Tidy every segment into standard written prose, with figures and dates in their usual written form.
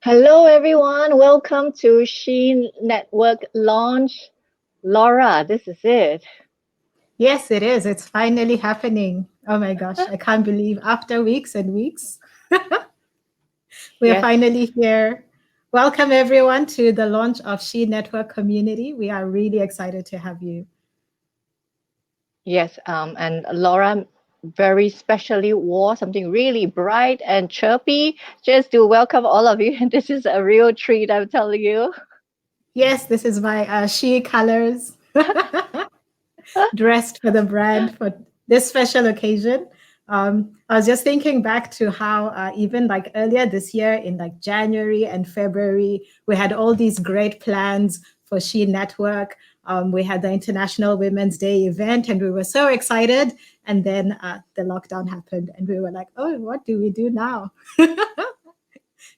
Hello, everyone. Welcome to HeForShe Network launch. Laura, this is it. Yes, it is. It's finally happening. Oh my gosh, I can't believe after weeks and weeks, we are Yes, finally here. Welcome everyone to the launch of She Network Community. We are really excited to have you. yes. And Laura very specially wore something really bright and chirpy just to welcome all of you. And this is a real treat, I'm telling you. Yes, this is my She colors, dressed for the brand for this special occasion. I was just thinking back to how even like earlier this year in like January and February, we had all these great plans for She Network. We had the International Women's Day event and we were so excited. And then the lockdown happened and we were like, oh, what do we do now?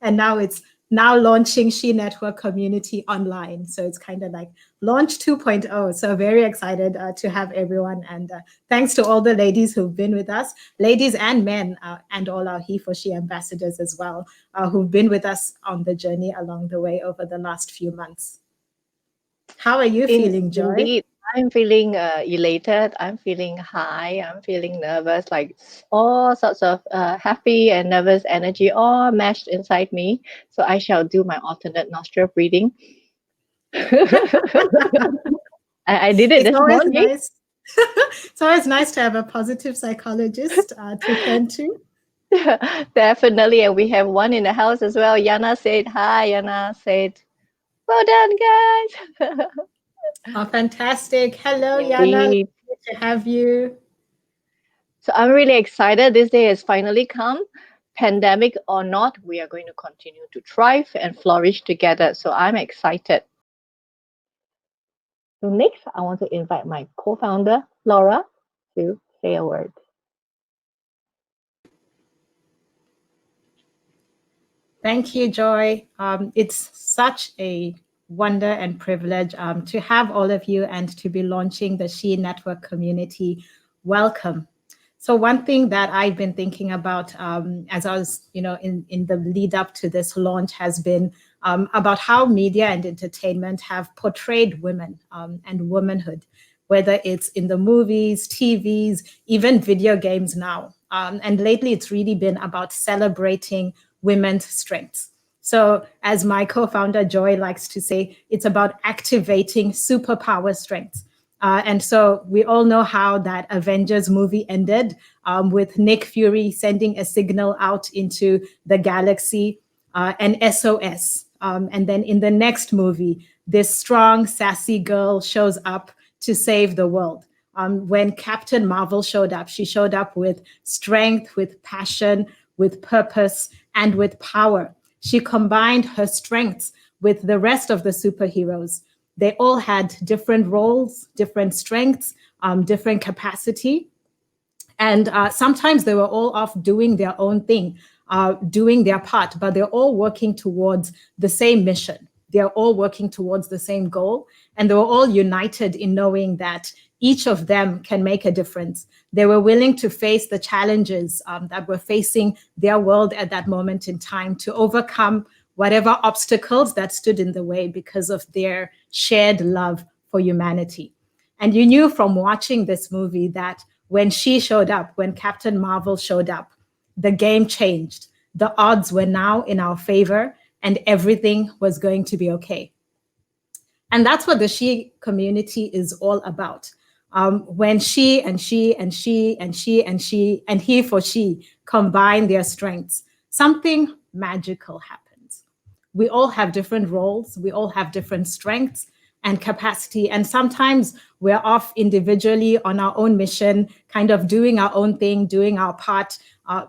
And now it's now launching She Network Community online. So it's kind of like launch 2.0. So very excited to have everyone. And thanks to all the ladies who've been with us, ladies and men, and all our HeForShe ambassadors as well, who've been with us on the journey along the way over the last few months. How are you feeling, Joy? Indeed, I'm feeling elated. I'm feeling high. I'm feeling nervous, like all sorts of happy and nervous energy all mashed inside me. So I shall do my alternate nostril breathing. I did it It's this always morning. nice. It's always nice to have a positive psychologist to turn to. Definitely. And we have one in the house as well. Yana said hi. Yana said, well done, guys. Oh, fantastic. Hello, Yana. Indeed. Lovely to have you. So I'm really excited. This day has finally come. Pandemic or not, we are going to continue to thrive and flourish together. So I'm excited. So next, I want to invite my co-founder, Laura, to say a word. Thank you, Joy. It's such a wonder and privilege to have all of you and to be launching the She Network community. Welcome. So one thing that I've been thinking about as I was, in the lead up to this launch has been about how media and entertainment have portrayed women and womanhood, whether it's in the movies, TVs, even video games now. And lately, it's really been about celebrating women's strengths. So, as my co founder Joy likes to say, it's about activating superpower strengths. And so we all know how that Avengers movie ended with Nick Fury sending a signal out into the galaxy, an SOS. And then in the next movie, this strong, sassy girl shows up to save the world. When Captain Marvel showed up, she showed up with strength, with passion, with purpose, and with power. She combined her strengths with the rest of the superheroes. They all had different roles, different strengths, different capacity. And sometimes they were all off doing their own thing, doing their part, but they're all working towards the same mission. They're all working towards the same goal. And they were all united in knowing that each of them can make a difference. They were willing to face the challenges that were facing their world at that moment in time to overcome whatever obstacles that stood in the way because of their shared love for humanity. And you knew from watching this movie that when she showed up, when Captain Marvel showed up, the game changed. The odds were now in our favor and everything was going to be okay. And that's what the She community is all about. When she and she and she and she and she and HeForShe combine their strengths, something magical happens. We all have different roles, we all have different strengths and capacity. And sometimes we're off individually on our own mission, kind of doing our own thing, doing our part.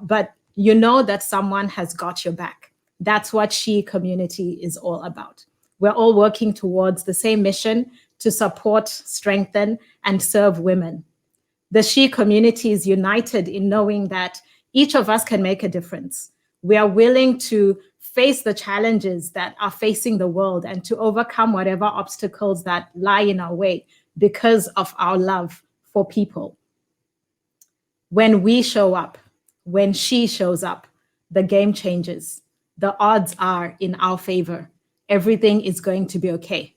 But you know that someone has got your back. That's what She community is all about. We're all working towards the same mission to support, strengthen, and serve women. The She community is united in knowing that each of us can make a difference. We are willing to face the challenges that are facing the world and to overcome whatever obstacles that lie in our way because of our love for people. When we show up, when she shows up, the game changes. the odds are in our favor. Everything is going to be okay.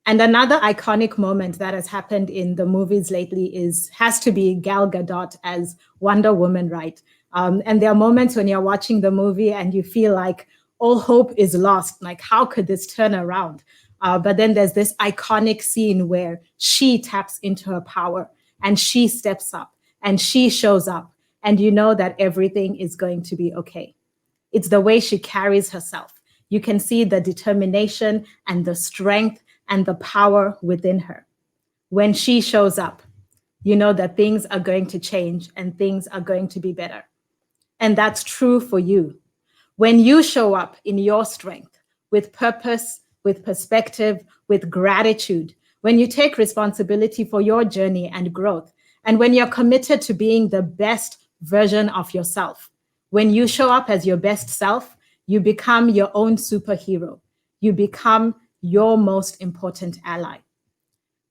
And another iconic moment that has happened in the movies lately has to be Gal Gadot as Wonder Woman, right? And there are moments when you're watching the movie and you feel like all hope is lost. Like, how could this turn around? But then there's this iconic scene where she taps into her power and she steps up and she shows up, and you know that everything is going to be okay. It's the way she carries herself. You can see the determination and the strength and the power within her. When she shows up, you know that things are going to change and things are going to be better. And that's true for you. When you show up in your strength, with purpose, with perspective, with gratitude, when you take responsibility for your journey and growth, and when you're committed to being the best version of yourself, when you show up as your best self, you become your own superhero. You become your most important ally.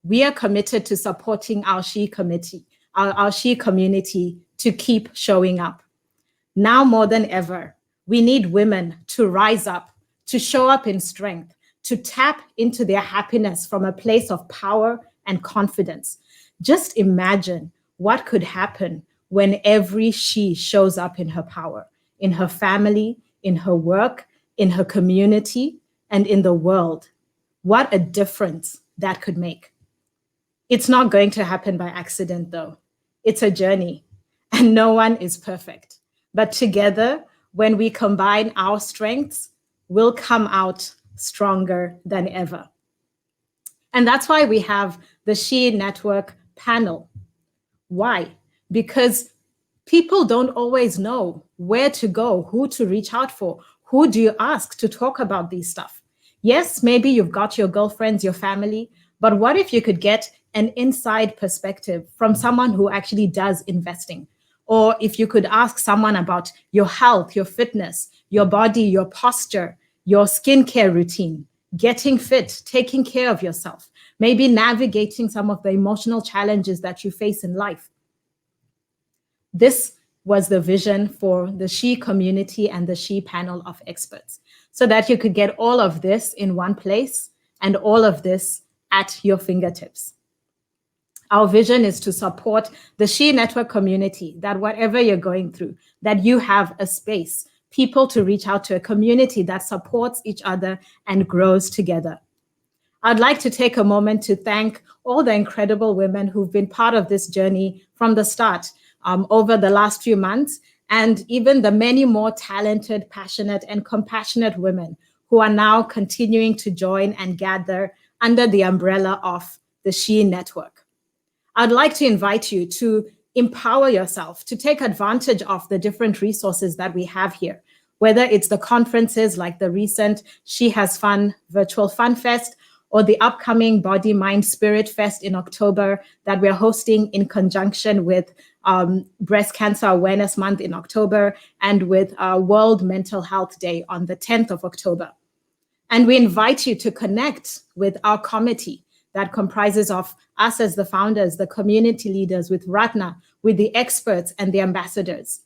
We are committed to supporting our She committee, our She community to keep showing up. Now more than ever, we need women to rise up, to show up in strength, to tap into their happiness from a place of power and confidence. Just imagine what could happen when every she shows up in her power, in her family, in her work, in her community, and in the world. What a difference that could make. It's not going to happen by accident, though. It's a journey, and no one is perfect. But together, when we combine our strengths, we'll come out stronger than ever. And that's why we have the She Network panel. Why? Because people don't always know where to go, who to reach out for. Who do you ask to talk about these stuff? Yes, maybe you've got your girlfriends, your family, but what if you could get an inside perspective from someone who actually does investing? Or if you could ask someone about your health, your fitness, your body, your posture, your skincare routine, getting fit, taking care of yourself, maybe navigating some of the emotional challenges that you face in life. This was the vision for the She community and the She panel of experts, so that you could get all of this in one place and all of this at your fingertips. Our vision is to support the She Network community, that whatever you're going through, that you have a space, people to reach out to, a community that supports each other and grows together. I'd like to take a moment to thank all the incredible women who've been part of this journey from the start over the last few months, and even the many more talented, passionate, and compassionate women who are now continuing to join and gather under the umbrella of the She Network. I'd like to invite you to empower yourself, to take advantage of the different resources that we have here, whether it's the conferences like the recent She Has Fun Virtual Fun Fest, or the upcoming Body, Mind, Spirit Fest in October that we're hosting in conjunction with Breast Cancer Awareness Month in October, and with World Mental Health Day on the 10th of October. And we invite you to connect with our committee that comprises of us as the founders, the community leaders, with Ratna, with the experts and the ambassadors.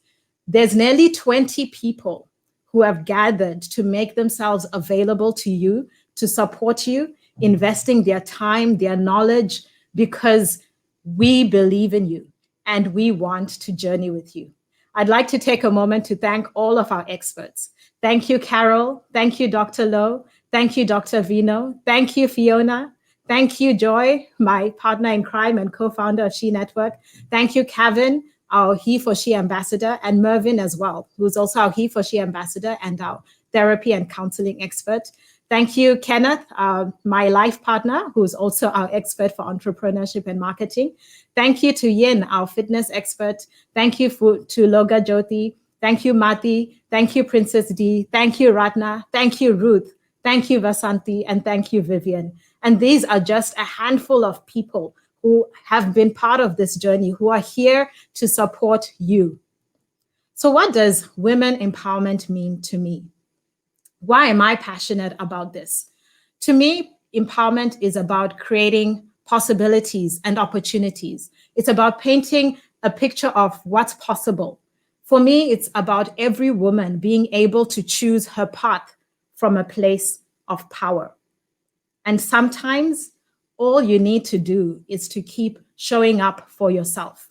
There's nearly 20 people who have gathered to make themselves available to you, to support you, investing their time, their knowledge, because we believe in you and we want to journey with you. I'd like to take a moment to thank all of our experts. Thank you, Carol. Thank you, Dr. Lowe. Thank you, Dr. Vino. Thank you, Fiona. Thank you, Joy, my partner in crime and co-founder of She Network. Thank you, Kevin, our HeForShe ambassador, and Mervyn as well, who's also our HeForShe ambassador and our therapy and counseling expert. Thank you, Kenneth, my life partner, who's also our expert for entrepreneurship and marketing. Thank you to Yin, our fitness expert. Thank you to Loga Jyoti. Thank you, Mati. Thank you, Princess D. Thank you, Ratna. Thank you, Ruth. Thank you, Vasanti. And thank you, Vivian. And these are just a handful of people who have been part of this journey, who are here to support you. So what does women empowerment mean to me? Why am I passionate about this? To me, empowerment is about creating possibilities and opportunities. It's about painting a picture of what's possible For me, it's about every woman being able to choose her path from a place of power. And sometimes all you need to do is to keep showing up for yourself.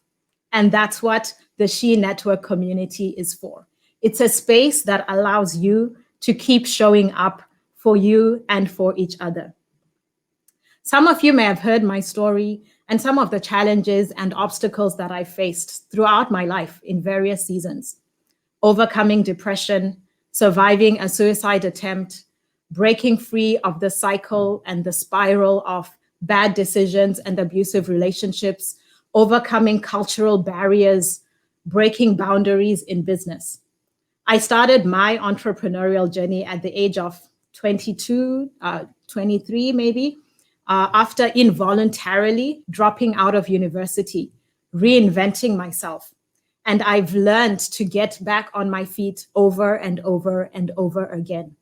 And that's what the She Network community is for. It's a space that allows you to keep showing up for you and for each other. Some of you may have heard my story and some of the challenges and obstacles that I faced throughout my life in various seasons. Overcoming depression, surviving a suicide attempt, breaking free of the cycle and the spiral of bad decisions and abusive relationships, overcoming cultural barriers, breaking boundaries in business. I started my entrepreneurial journey at the age of 22, 23 maybe, after involuntarily dropping out of university, reinventing myself. And I've learned to get back on my feet over and over and over again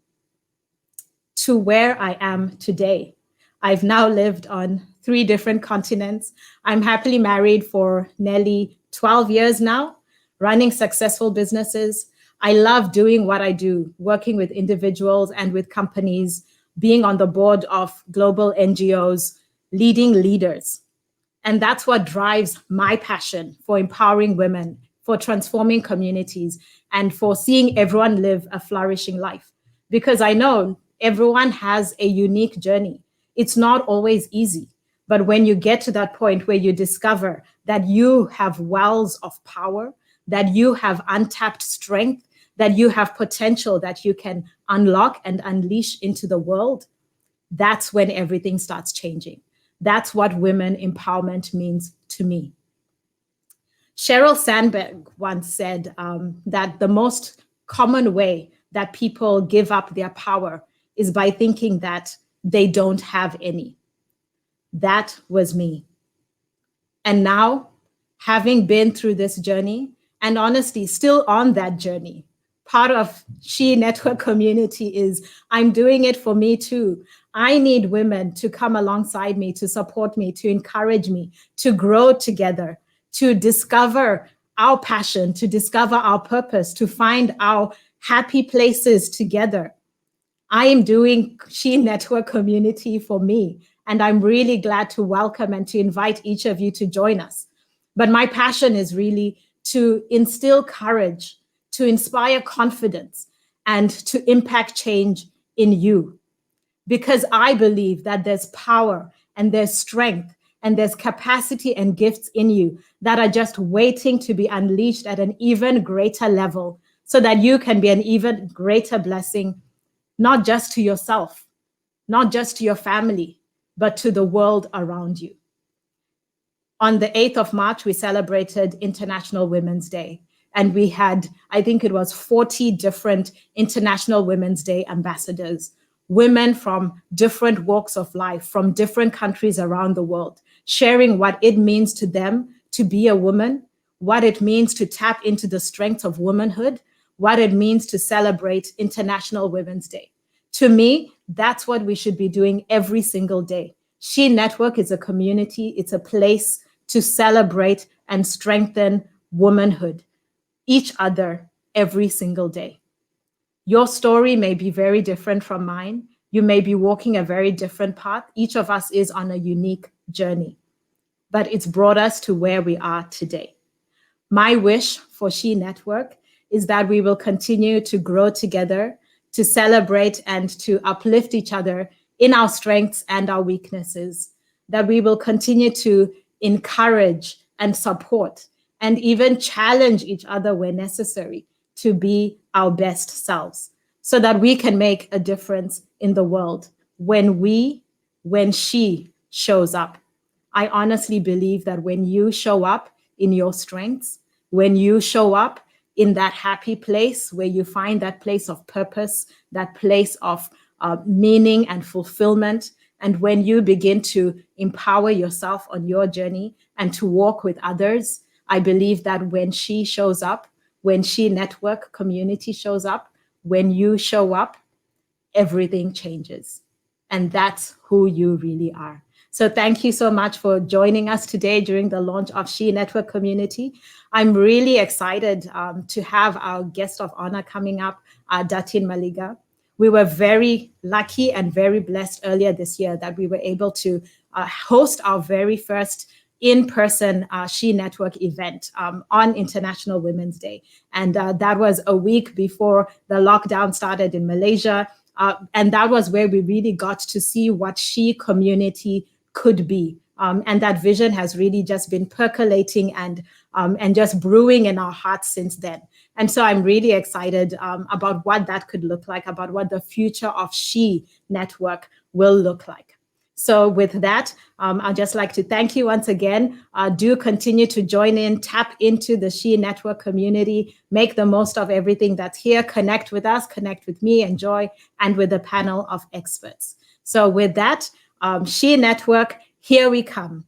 to where I am today. I've now lived on 3 different continents. I'm happily married for nearly 12 years now, running successful businesses. I love doing what I do, working with individuals and with companies, being on the board of global NGOs, leading leaders. And that's what drives my passion for empowering women, for transforming communities, and for seeing everyone live a flourishing life. Because I know everyone has a unique journey. It's not always easy. But when you get to that point where you discover that you have wells of power, that you have untapped strength, that you have potential that you can unlock and unleash into the world, that's when everything starts changing. That's what women empowerment means to me. Sheryl Sandberg once said that the most common way that people give up their power is by thinking that they don't have any. That was me. And now, having been through this journey, and honestly, still on that journey, part of She Network community is I'm doing it for me too. I need women to come alongside me, to support me, to encourage me, to grow together, to discover our passion, to discover our purpose, to find our happy places together. I am doing She Network community for me, and I'm really glad to welcome and to invite each of you to join us. But my passion is really to instill courage, to inspire confidence, and to impact change in you. Because I believe that there's power and there's strength and there's capacity and gifts in you that are just waiting to be unleashed at an even greater level so that you can be an even greater blessing, not just to yourself, not just to your family, but to the world around you. On the 8th of March, we celebrated International Women's Day. And we had, I think it was 40 different International Women's Day ambassadors, women from different walks of life, from different countries around the world, sharing what it means to them to be a woman, what it means to tap into the strength of womanhood, what it means to celebrate International Women's Day. To me, that's what we should be doing every single day. She Network is a community, it's a place to celebrate and strengthen womanhood, each other every single day. Your story may be very different from mine. You may be walking a very different path. Each of us is on a unique journey, but it's brought us to where we are today. My wish for She Network is that we will continue to grow together, to celebrate and to uplift each other in our strengths and our weaknesses, that we will continue to encourage and support and even challenge each other where necessary to be our best selves so that we can make a difference in the world when she shows up. I honestly believe that when you show up in your strengths, when you show up in that happy place where you find that place of purpose, that place of meaning and fulfillment, and when you begin to empower yourself on your journey and to walk with others, I believe that when she shows up, when She Network community shows up, when you show up, everything changes. And that's who you really are. So thank you so much for joining us today during the launch of HeForShe Network Community. I'm really excited to have our guest of honor coming up, Datin Maliga. We were very lucky and very blessed earlier this year that we were able to host our very first in-person HeForShe Network event on International Women's Day. And that was a week before the lockdown started in Malaysia. And that was where we really got to see what HeForShe community could be. And that vision has really just been percolating and just brewing in our hearts since then. And so I'm really excited about what that could look like, about what the future of HeForShe Network will look like. So with that, I'd just like to thank you once again. Do continue to join in, tap into the HeForShe Network community, make the most of everything that's here, connect with us, connect with me and Joy, and with a panel of experts. So with that, HeForShe Network, here we come.